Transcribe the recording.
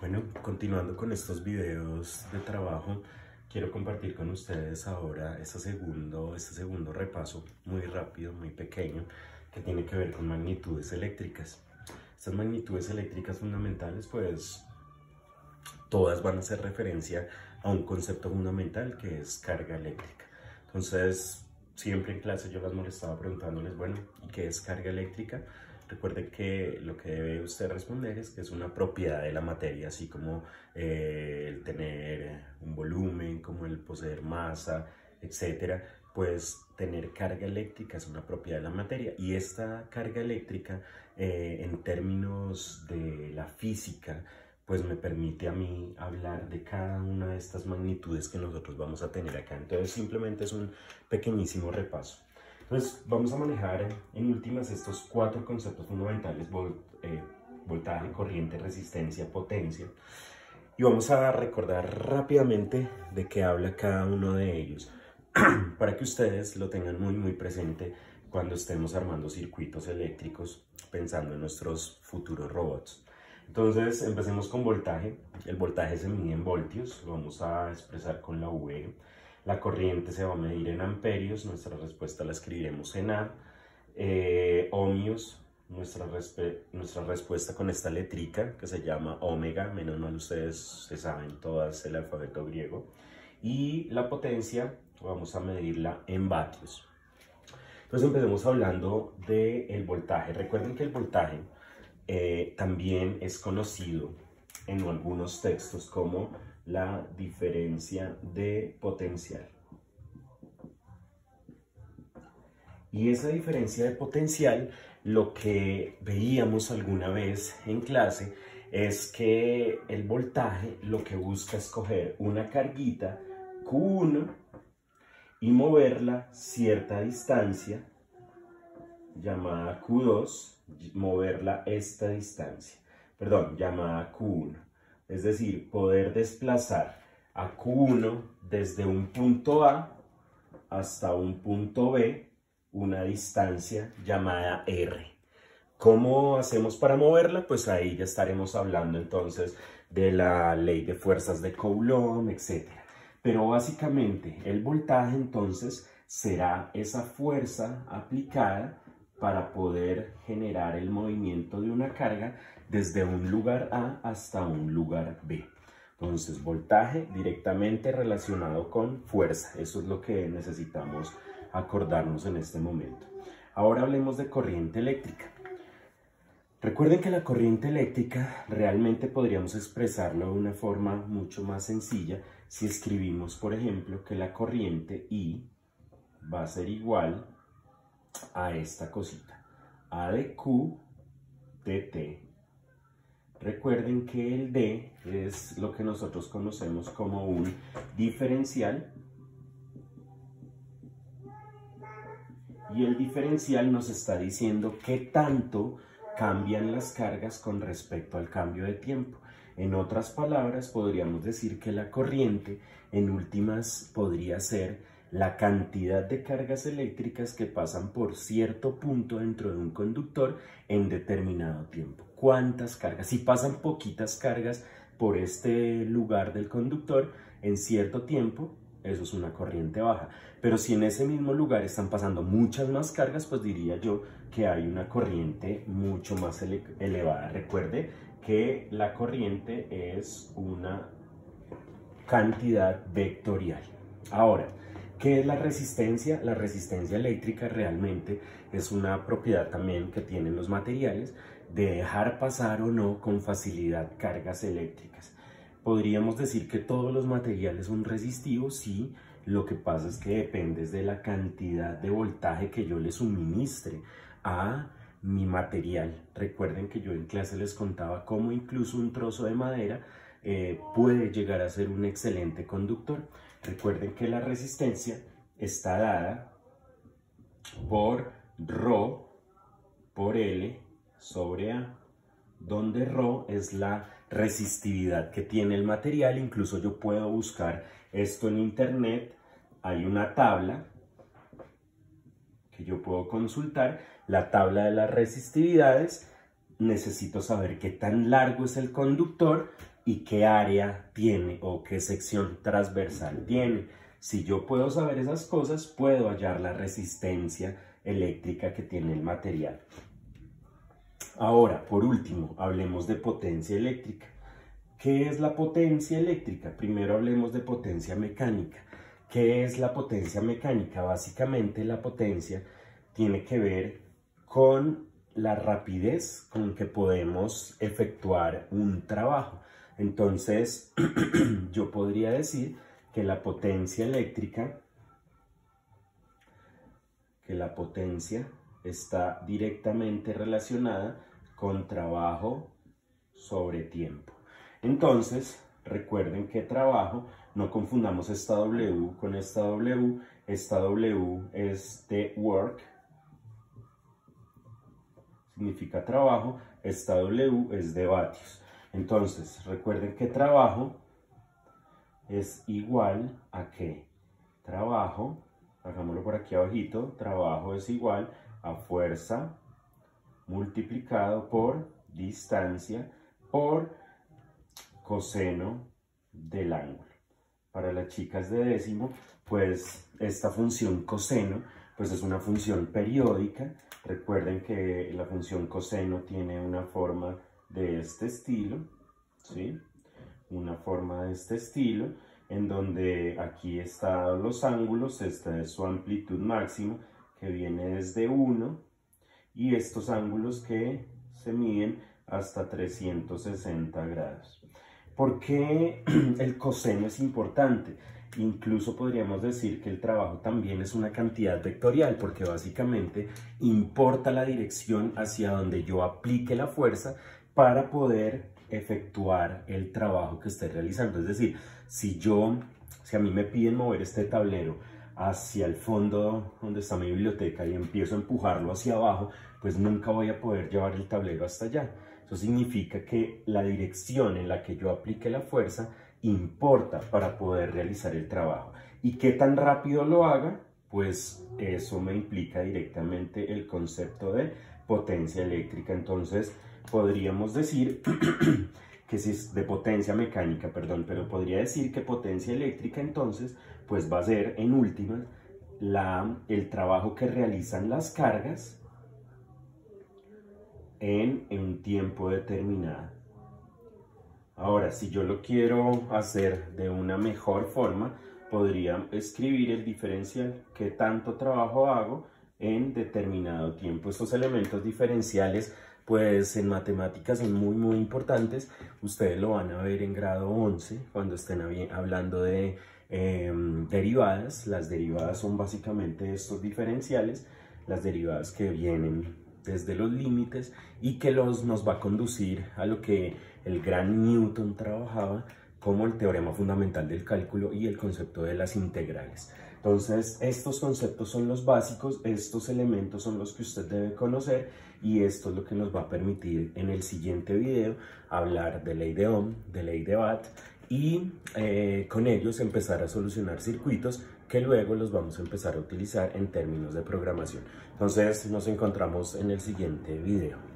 Bueno, continuando con estos videos de trabajo, quiero compartir con ustedes ahora este segundo repaso muy rápido, muy pequeño, que tiene que ver con magnitudes eléctricas. Estas magnitudes eléctricas fundamentales, pues todas van a hacer referencia a un concepto fundamental que es carga eléctrica. Entonces, siempre en clase yo las molestaba preguntándoles, bueno, ¿y qué es carga eléctrica? Recuerden que lo que debe usted responder es que es una propiedad de la materia, así como el tener un volumen, como el poseer masa, etcétera. Pues tener carga eléctrica es una propiedad de la materia, y esta carga eléctrica en términos de la física pues me permite a mí hablar de cada una de estas magnitudes que nosotros vamos a tener acá. Entonces simplemente es un pequeñísimo repaso. Entonces vamos a manejar en últimas estos cuatro conceptos fundamentales: voltaje, corriente, resistencia, potencia. Y vamos a recordar rápidamente de qué habla cada uno de ellos para que ustedes lo tengan muy presente cuando estemos armando circuitos eléctricos pensando en nuestros futuros robots. Entonces empecemos con voltaje. El voltaje se mide en voltios, lo vamos a expresar con la V. La corriente se va a medir en amperios, nuestra respuesta la escribiremos en A. Ohmios, nuestra respuesta con esta letrica que se llama omega, menos mal ustedes se saben todas el alfabeto griego. Y la potencia vamos a medirla en vatios. Entonces empecemos hablando del voltaje. Recuerden que el voltaje también es conocido en algunos textos como la diferencia de potencial. Y esa diferencia de potencial, lo que veíamos alguna vez en clase, es que el voltaje lo que busca es coger una carguita Q1 y moverla cierta distancia llamada Q2, moverla esta distancia, perdón, llamada Q1. Es decir, poder desplazar a Q1 desde un punto A hasta un punto B, una distancia llamada R. ¿Cómo hacemos para moverla? Pues ahí ya estaremos hablando entonces de la ley de fuerzas de Coulomb, etc. Pero básicamente el voltaje entonces será esa fuerza aplicada para poder generar el movimiento de una carga desde un lugar A hasta un lugar B. Entonces, voltaje directamente relacionado con fuerza. Eso es lo que necesitamos acordarnos en este momento. Ahora hablemos de corriente eléctrica. Recuerden que la corriente eléctrica realmente podríamos expresarlo de una forma mucho más sencilla si escribimos, por ejemplo, que la corriente I va a ser igual a esta cosita, A de Q de T. Recuerden que el D es lo que nosotros conocemos como un diferencial, y el diferencial nos está diciendo qué tanto cambian las cargas con respecto al cambio de tiempo. En otras palabras, podríamos decir que la corriente en últimas podría ser la cantidad de cargas eléctricas que pasan por cierto punto dentro de un conductor en determinado tiempo. ¿Cuántas cargas? Si pasan poquitas cargas por este lugar del conductor en cierto tiempo, eso es una corriente baja. Pero si en ese mismo lugar están pasando muchas más cargas, pues diría yo que hay una corriente mucho más elevada. Recuerde que la corriente es una cantidad vectorial. Ahora, ¿qué es la resistencia? La resistencia eléctrica realmente es una propiedad también que tienen los materiales de dejar pasar o no con facilidad cargas eléctricas. Podríamos decir que todos los materiales son resistivos, sí. Lo que pasa es que depende de la cantidad de voltaje que yo le suministre a mi material. Recuerden que yo en clase les contaba cómo incluso un trozo de madera puede llegar a ser un excelente conductor. Recuerden que la resistencia está dada por ρ por L sobre A, donde ρ es la resistividad que tiene el material. Incluso yo puedo buscar esto en internet. Hay una tabla que yo puedo consultar, la tabla de las resistividades. Necesito saber qué tan largo es el conductor y qué área tiene o qué sección transversal tiene. Si yo puedo saber esas cosas, puedo hallar la resistencia eléctrica que tiene el material. Ahora, por último, hablemos de potencia eléctrica. ¿Qué es la potencia eléctrica? Primero hablemos de potencia mecánica. ¿Qué es la potencia mecánica? Básicamente la potencia tiene que ver con la rapidez con que podemos efectuar un trabajo. Entonces, yo podría decir que la potencia eléctrica, está directamente relacionada con trabajo sobre tiempo. Entonces, recuerden que trabajo, no confundamos esta W con esta W. Esta W es de work, significa trabajo. Esta W es de vatios. Entonces, recuerden que trabajo es igual a ¿qué? Trabajo, hagámoslo por aquí abajito, trabajo es igual a fuerza multiplicado por distancia por coseno del ángulo. Para las chicas de décimo, pues esta función coseno pues es una función periódica. Recuerden que la función coseno tiene una forma de este estilo, ¿sí? Una forma de este estilo, en donde aquí están los ángulos. Esta es su amplitud máxima, que viene desde 1, y estos ángulos que se miden hasta 360 grados. ¿Por qué el coseno es importante? Incluso podríamos decir que el trabajo también es una cantidad vectorial, porque básicamente importa la dirección hacia donde yo aplique la fuerza para poder efectuar el trabajo que esté realizando. Es decir, si a mí me piden mover este tablero hacia el fondo donde está mi biblioteca y empiezo a empujarlo hacia abajo, pues nunca voy a poder llevar el tablero hasta allá. Eso significa que la dirección en la que yo aplique la fuerza importa para poder realizar el trabajo. ¿Y qué tan rápido lo haga? Pues eso me implica directamente el concepto de potencia eléctrica. Entonces podríamos decir que si es de potencia mecánica, perdón, pero podría decir que potencia eléctrica entonces pues va a ser en última el trabajo que realizan las cargas en un tiempo determinado. Ahora, si yo lo quiero hacer de una mejor forma, podría escribir el diferencial, qué tanto trabajo hago en determinado tiempo. Estos elementos diferenciales, pues en matemáticas son muy importantes. Ustedes lo van a ver en grado 11 cuando estén hablando de derivadas. Las derivadas son básicamente estos diferenciales, las derivadas que vienen desde los límites y que nos va a conducir a lo que el gran Newton trabajaba como el teorema fundamental del cálculo y el concepto de las integrales. Entonces, estos conceptos son los básicos, estos elementos son los que usted debe conocer, y esto es lo que nos va a permitir en el siguiente video hablar de ley de Ohm, de ley de Watt, y con ellos empezar a solucionar circuitos que luego los vamos a empezar a utilizar en términos de programación. Entonces nos encontramos en el siguiente video.